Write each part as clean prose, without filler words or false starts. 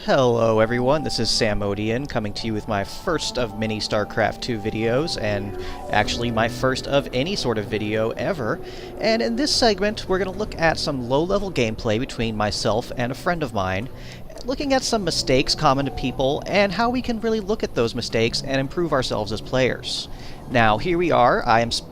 Hello everyone, this is Samodian coming to you with my first of many Starcraft II videos, and actually my first of any sort of video ever. And in this segment, we're going to look at some low-level gameplay between myself and a friend of mine, looking at some mistakes common to people, and how we can really look at those mistakes and improve ourselves as players. Now, here we are.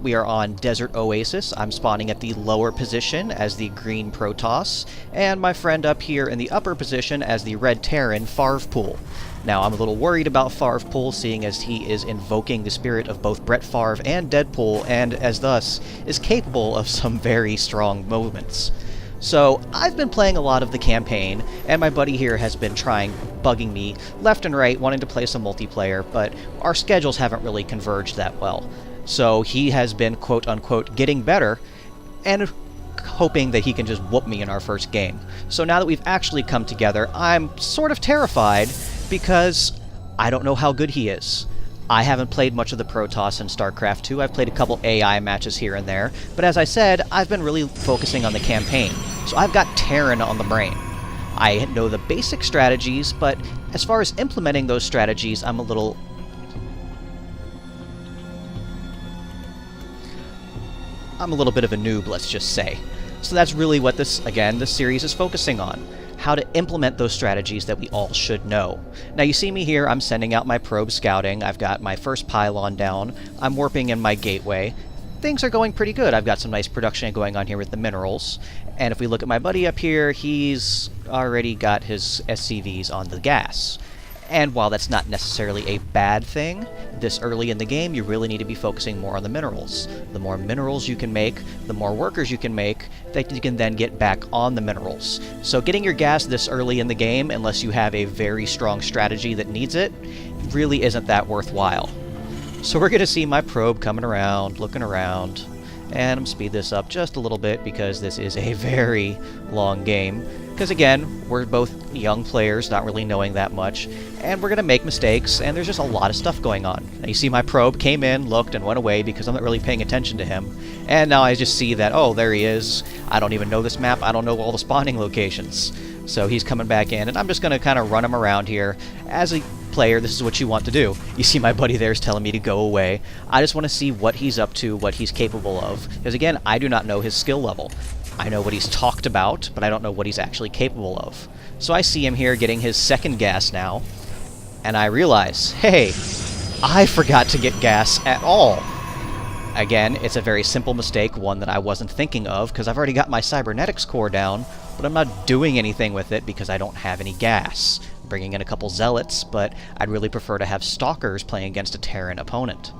We are on Desert Oasis. I'm spawning at the lower position as the green Protoss, and my friend up here in the upper position as the red Terran Farvpool. Now, I'm a little worried about Farvpool, seeing as he is invoking the spirit of both Brett Favre and Deadpool, and as thus is capable of some very strong movements. So, I've been playing a lot of the campaign, and my buddy here has been bugging me left and right, wanting to play some multiplayer, but our schedules haven't really converged that well. So he has been, quote-unquote, getting better, and hoping that he can just whoop me in our first game. So now that we've actually come together, I'm sort of terrified, because I don't know how good he is. I haven't played much of the Protoss in Starcraft II. I've played a couple AI matches here and there, but as I said, I've been really focusing on the campaign. So I've got Terran on the brain. I know the basic strategies, but as far as implementing those strategies, I'm a little bit of a noob, let's just say. So that's really what this series is focusing on. How to implement those strategies that we all should know. Now you see me here, I'm sending out my probe scouting, I've got my first pylon down, I'm warping in my gateway. Things are going pretty good. I've got some nice production going on here with the minerals. And if we look at my buddy up here, he's already got his SCVs on the gas. And while that's not necessarily a bad thing, this early in the game you really need to be focusing more on the minerals. The more minerals you can make, the more workers you can make, that you can then get back on the minerals. So getting your gas this early in the game, unless you have a very strong strategy that needs it, really isn't that worthwhile. So we're going to see my probe coming around, looking around, and I'm going to speed this up just a little bit because this is a very long game. Because again, we're both young players, not really knowing that much, and we're going to make mistakes, and there's just a lot of stuff going on. Now you see my probe came in, looked, and went away because I'm not really paying attention to him. And now I just see that, oh, there he is. I don't even know this map. I don't know all the spawning locations. So he's coming back in, and I'm just going to kind of run him around here. As a player, this is what you want to do. You see my buddy there is telling me to go away. I just want to see what he's up to, what he's capable of. Because again, I do not know his skill level. I know what he's talked about, but I don't know what he's actually capable of. So I see him here getting his second gas now, and I realize, hey, I forgot to get gas at all. Again, it's a very simple mistake, one that I wasn't thinking of, because I've already got my cybernetics core down, but I'm not doing anything with it because I don't have any gas. I'm bringing in a couple zealots, but I'd really prefer to have stalkers playing against a Terran opponent.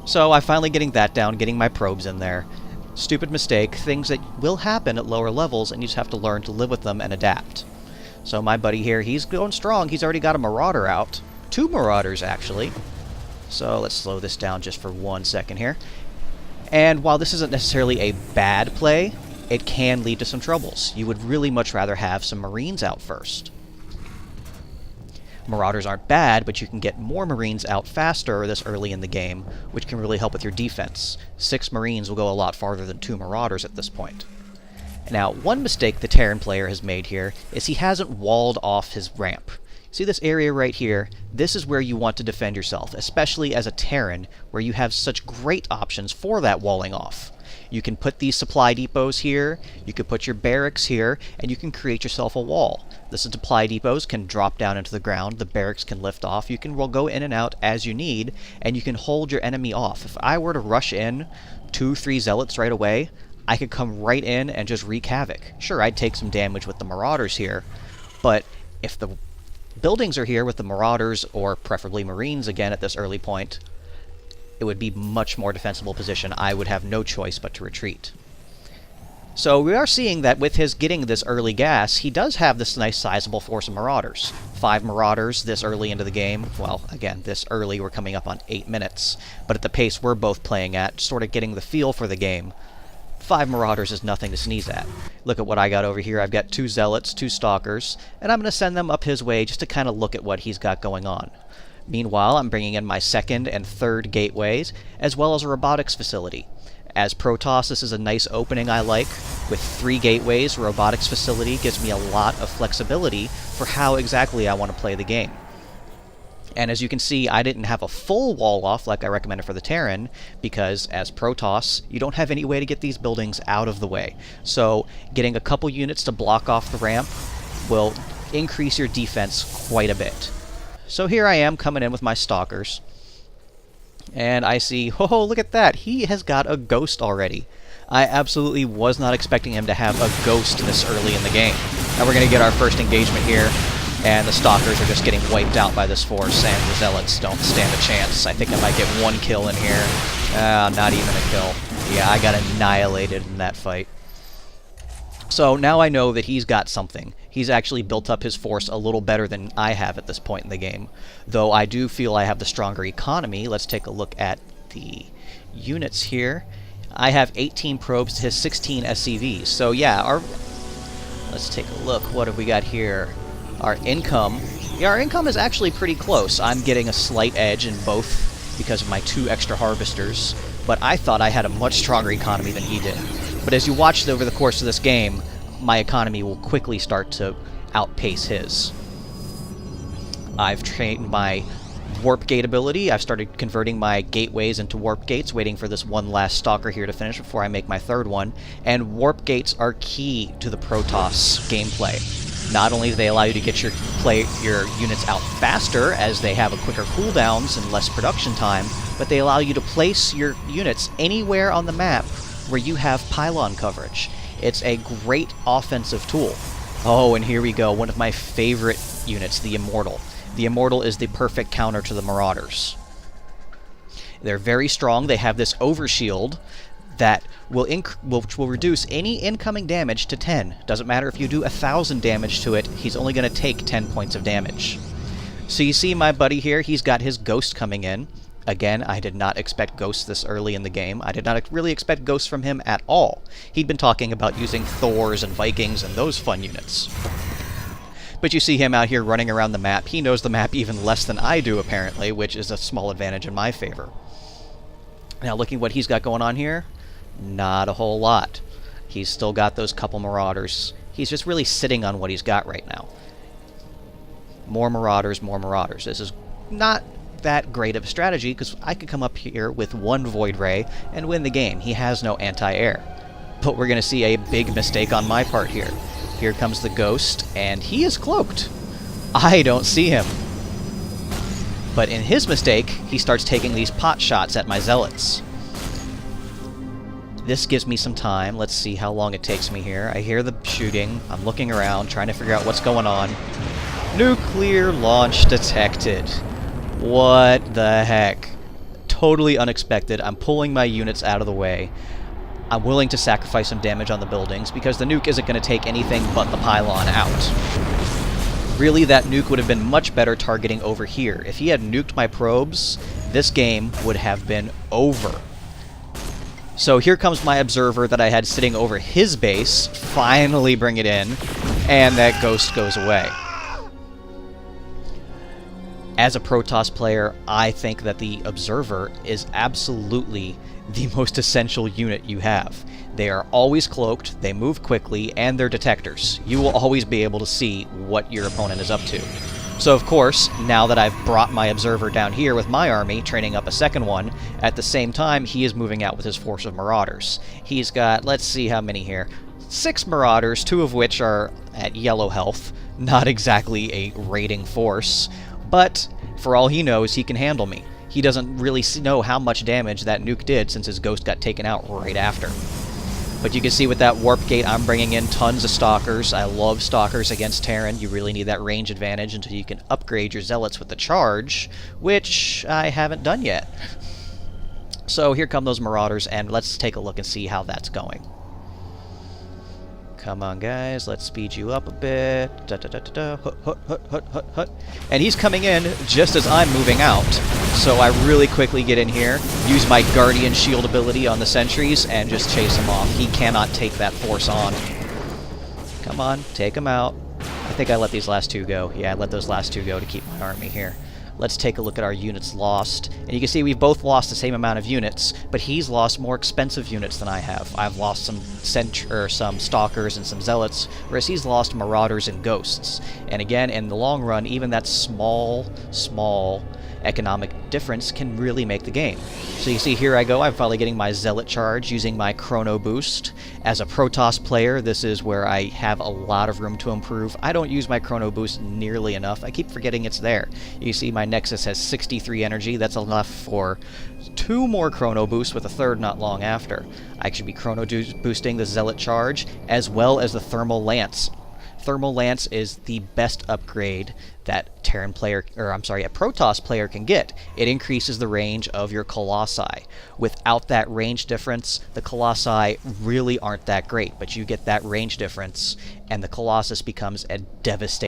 So I'm finally getting that down, getting my probes in there. Stupid mistake, things that will happen at lower levels, and you just have to learn to live with them and adapt. So my buddy here, he's going strong. He's already got a Marauder out. 2 Marauders, actually. So let's slow this down just for 1 second here. And while this isn't necessarily a bad play, it can lead to some troubles. You would really much rather have some Marines out first. Marauders aren't bad, but you can get more Marines out faster this early in the game, which can really help with your defense. 6 Marines will go a lot farther than 2 Marauders at this point. Now, one mistake the Terran player has made here is he hasn't walled off his ramp. See this area right here? This is where you want to defend yourself, especially as a Terran, where you have such great options for that walling off. You can put these supply depots here, you can put your barracks here, and you can create yourself a wall. The supply depots can drop down into the ground, the barracks can lift off, you can go in and out as you need, and you can hold your enemy off. If I were to rush in 2-3 zealots right away, I could come right in and just wreak havoc. Sure, I'd take some damage with the Marauders here, but if the buildings are here with the Marauders, or preferably Marines again at this early point, it would be much more defensible position. I would have no choice but to retreat. So we are seeing that with his getting this early gas, he does have this nice sizable force of Marauders. 5 Marauders this early into the game. Well, again, this early, we're coming up on 8 minutes. But at the pace we're both playing at, sort of getting the feel for the game, 5 Marauders is nothing to sneeze at. Look at what I got over here. I've got 2 Zealots, 2 Stalkers, and I'm going to send them up his way just to kind of look at what he's got going on. Meanwhile, I'm bringing in my 2nd and 3rd gateways, as well as a robotics facility. As Protoss, this is a nice opening I like. With 3 gateways, robotics facility gives me a lot of flexibility for how exactly I want to play the game. And as you can see, I didn't have a full wall off like I recommended for the Terran, because as Protoss, you don't have any way to get these buildings out of the way. So getting a couple units to block off the ramp will increase your defense quite a bit. So here I am coming in with my Stalkers. And I see, oh, look at that! He has got a Ghost already. I absolutely was not expecting him to have a Ghost this early in the game. Now we're going to get our first engagement here. And the Stalkers are just getting wiped out by this force, and the Zealots don't stand a chance. I think I might get 1 kill in here. Not even a kill. Yeah, I got annihilated in that fight. So now I know that he's got something. He's actually built up his force a little better than I have at this point in the game. Though I do feel I have the stronger economy. Let's take a look at the units here. I have 18 probes to his 16 SCVs. So yeah, let's take a look. What have we got here? Our income. Yeah, our income is actually pretty close. I'm getting a slight edge in both because of my 2 extra harvesters, but I thought I had a much stronger economy than he did. But as you watch over the course of this game, my economy will quickly start to outpace his. I've trained my warp gate ability. I've started converting my gateways into warp gates, waiting for this one last Stalker here to finish before I make my 3rd one. And warp gates are key to the Protoss gameplay. Not only do they allow you to get your units out faster, as they have a quicker cooldowns and less production time, but they allow you to place your units anywhere on the map where you have pylon coverage. It's a great offensive tool. Oh, and here we go, one of my favorite units, the Immortal. The Immortal is the perfect counter to the Marauders. They're very strong. They have this overshield that will reduce any incoming damage to 10. Doesn't matter if you do 1,000 damage to it, he's only going to take 10 points of damage. So you see my buddy here, he's got his Ghost coming in. Again, I did not expect Ghosts this early in the game. I did not really expect Ghosts from him at all. He'd been talking about using Thors and Vikings and those fun units. But you see him out here running around the map. He knows the map even less than I do, apparently, which is a small advantage in my favor. Now, looking what he's got going on here, not a whole lot. He's still got those couple Marauders. He's just really sitting on what he's got right now. More Marauders, more Marauders. This is not that great of a strategy, because I could come up here with 1 Void Ray and win the game. He has no anti-air. But we're going to see a big mistake on my part here. Here comes the Ghost, and he is cloaked. I don't see him. But in his mistake, he starts taking these pot shots at my Zealots. This gives me some time. Let's see how long it takes me here. I hear the shooting. I'm looking around, trying to figure out what's going on. Nuclear launch detected. What the heck? Totally unexpected. I'm pulling my units out of the way. I'm willing to sacrifice some damage on the buildings, because the nuke isn't going to take anything but the pylon out. Really, that nuke would have been much better targeting over here. If he had nuked my probes, this game would have been over. So here comes my observer that I had sitting over his base, finally bring it in, and that Ghost goes away. As a Protoss player, I think that the observer is absolutely the most essential unit you have. They are always cloaked, they move quickly, and they're detectors. You will always be able to see what your opponent is up to. So of course, now that I've brought my observer down here with my army, training up a 2nd one, at the same time he is moving out with his force of Marauders. He's got, let's see how many here, 6 Marauders, 2 of which are at yellow health. Not exactly a raiding force, but for all he knows, he can handle me. He doesn't really know how much damage that nuke did since his Ghost got taken out right after. But you can see with that warp gate, I'm bringing in tons of Stalkers. I love Stalkers against Terran. You really need that range advantage until you can upgrade your Zealots with the charge, which I haven't done yet. So here come those Marauders, and let's take a look and see how that's going. Come on, guys. Let's speed you up a bit. Hut, hut, hut, hut, hut, hut. And he's coming in just as I'm moving out. So I really quickly get in here, use my Guardian Shield ability on the sentries, and just chase him off. He cannot take that force on. Come on, take him out. I think I let these last 2 go. Yeah, I let those last 2 go to keep my army here. Let's take a look at our units lost. And you can see we've both lost the same amount of units, but he's lost more expensive units than I have. I've lost some Stalkers and some Zealots, whereas he's lost Marauders and Ghosts. And again, in the long run, even that small economic difference can really make the game. So you see here I go, I'm finally getting my Zealot charge using my Chrono Boost. As a Protoss player, this is where I have a lot of room to improve. I don't use my Chrono Boost nearly enough. I keep forgetting it's there. You see my Nexus has 63 energy. That's enough for 2 more Chrono Boosts with a third not long after. I should be Chrono boosting the Zealot charge as well as the Thermal Lance. Thermal Lance is the best upgrade that a Protoss player can get. It increases the range of your Colossi. Without that range difference, the Colossi really aren't that great, but you get that range difference, and the Colossus becomes a devastating